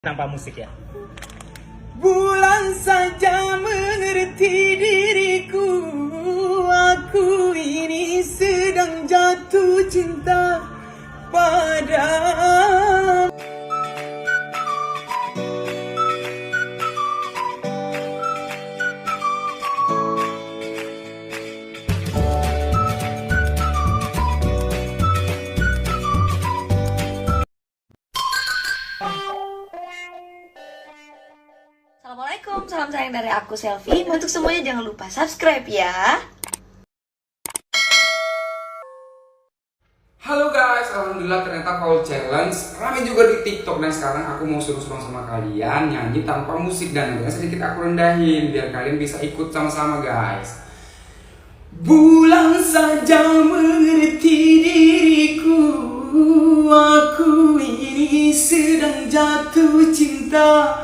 Tanpa musik ya. Bulan saja mengerti diriku, aku ini sedang jatuh cinta padamu. Assalamualaikum, salam sayang dari aku Selfie. Untuk semuanya jangan lupa subscribe ya. Halo guys, alhamdulillah ternyata Paul Challenge ramai juga di TikTok. Dan sekarang aku mau suruh-suruh sama kalian nyanyi tanpa musik, dan nantinya sedikit aku rendahin biar kalian bisa ikut sama-sama guys. Bulan saja mengerti diriku, aku ini sedang jatuh cinta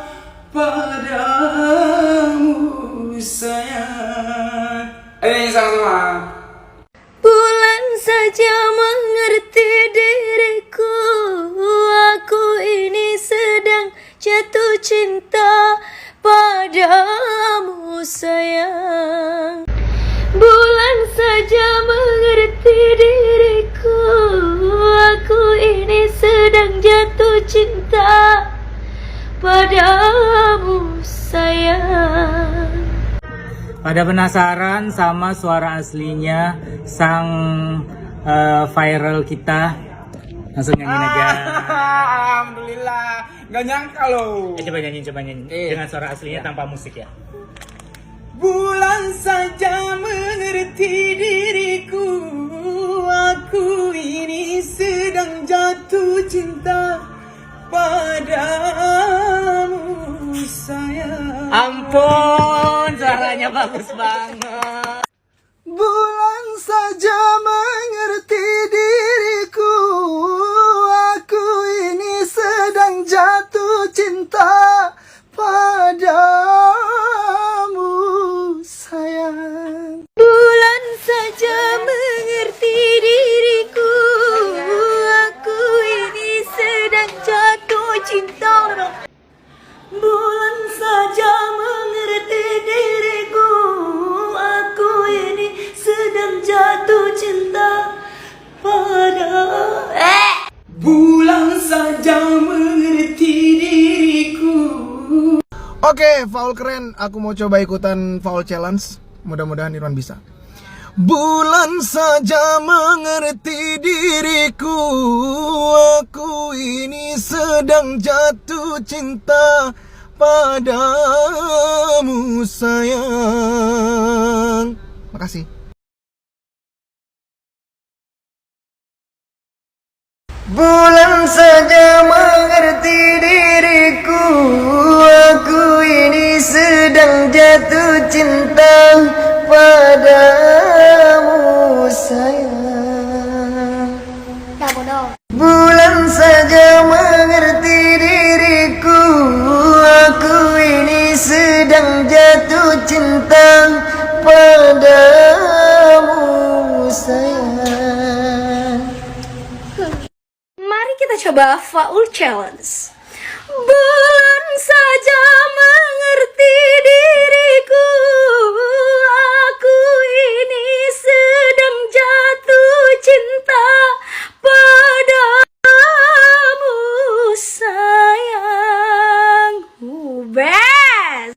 padamu sayang. Ayo sama-sama. Bulan saja mengerti diriku, aku ini sedang jatuh cinta padamu sayang. Bulan saja mengerti diriku, aku ini sedang jatuh cinta padamu sayang. Pada penasaran sama suara aslinya sang viral kita? Langsung nyanyi aja. Alhamdulillah, gak nyangka loh. Coba nyanyi dengan suara aslinya tanpa musik ya. Bulan saja mengerti diriku, aku ini sedang jatuh cinta padamu sayang. Ampun, suaranya bagus banget. Bulan saja mengerti diriku, aku ini sedang jatuh cinta padamu sayang. Bulan saja mengerti diriku, aku ini sedang jatuh cinta. Bulan saja mengerti diriku, aku ini sedang jatuh cinta padamu. Bulan saja mengerti diriku. Oke, Faul keren. Aku mau coba ikutan Faul Challenge. Mudah-mudahan Irwan bisa. Bulan saja mengerti diriku, aku ini sedang jatuh cinta padamu sayang. Makasih. Bulan saja mengerti diriku, aku ini sedang jatuh cinta padamu sayang. Bulan saja mengerti diriku, aku ini sedang jatuh cinta padamu sayang. Mari kita coba Faul Challenge. Bulan saja mengerti diriku, aku ini sedang jatuh cinta padamu sayang. Best.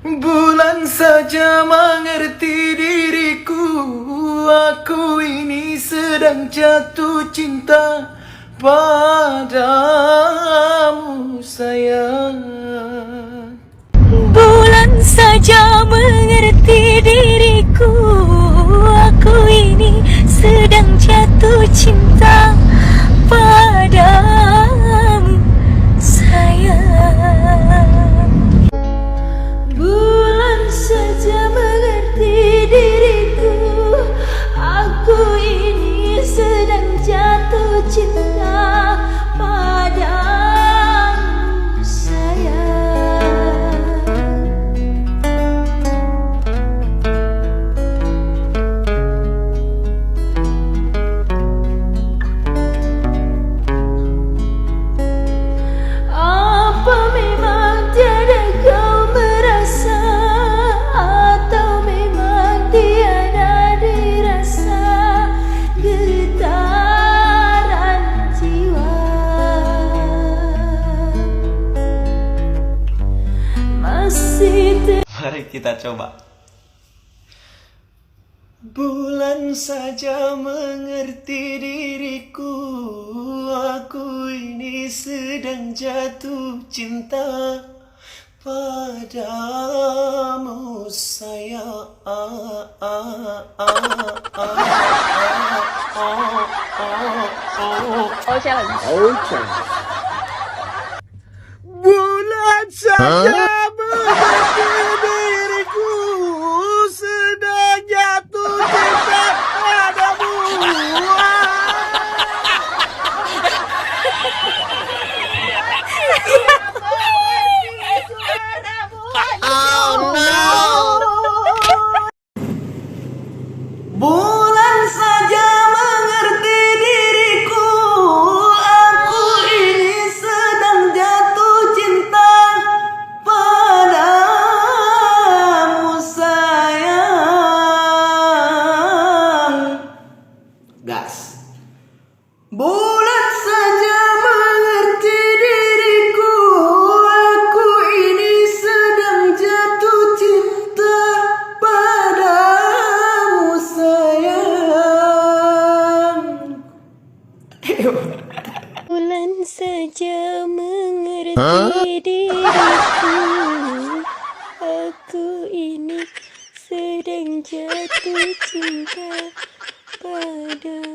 Bulan saja mengerti diriku, aku ini sedang jatuh cinta padamu sayang. Bulan saja mengerti diriku, aku ini sedang jatuh cinta padamu sayang. Bulan saja mengerti diriku, aku ini sedang jatuh cinta padamu sayang. Mari kita coba. Bulan saja mengerti diriku, aku ini sedang jatuh cinta padamu sayang. Bulan saja mengerti diriku, sedang jatuh cinta padamu. Bulan saja mengerti diriku, aku ini sedang jatuh cinta padamu sayang. Gas. Bulan saja mengerti diriku, aku ini sedang jatuh cinta padamu sayang. Bulan saja mengerti diriku, aku ini sedang jatuh cinta padamu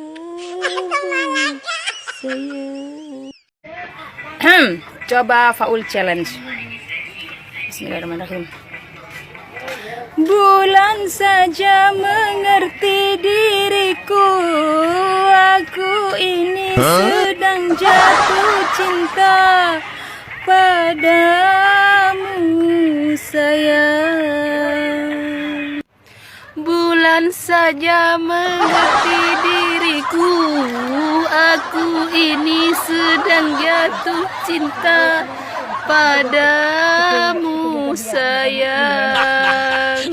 sayang. Coba Faul challenge. Bismillahirrahmanirrahim. Bulan saja mengerti diriku, aku ini sedang jatuh cinta padamu sayang. Bulan saja mengerti diriku, aku ini sedang jatuh cinta padamu sayang.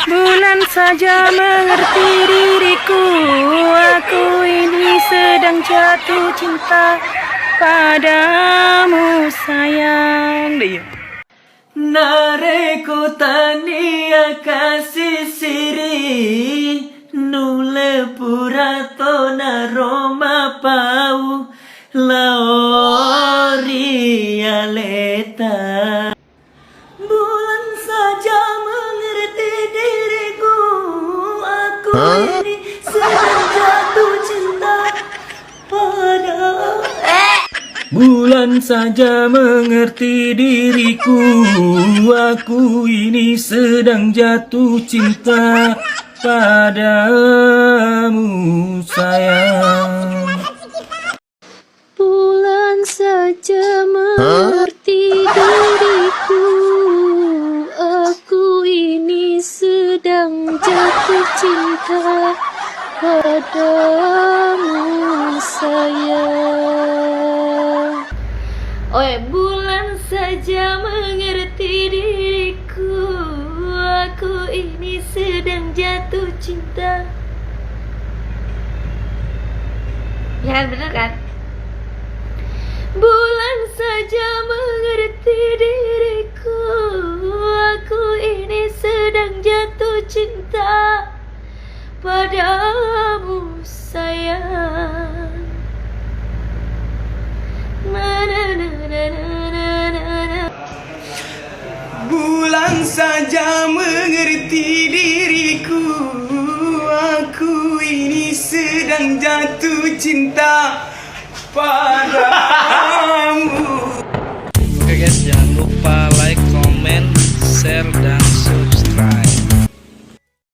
Bulan saja mengerti diriku, aku ini sedang jatuh cinta padamu sayang. Nareko tania kasih siri, nule purato na Roma pau laori aleta. Bulan saja mengerti diriku, aku ini sedang jatuh cinta padamu. Bulan saja mengerti diriku, aku ini sedang jatuh cinta padamu sayang. Bulan saja mengerti diriku, aku ini sedang jatuh cinta padamu sayang. Bulan saja mengerti diriku, aku ini sedang jatuh cinta. Ya kan, bener kan? Bulan saja mengerti diriku, aku ini sedang jatuh cinta padamu sayang. Bulan saja mengerti diriku, aku ini sedang jatuh cinta padamu.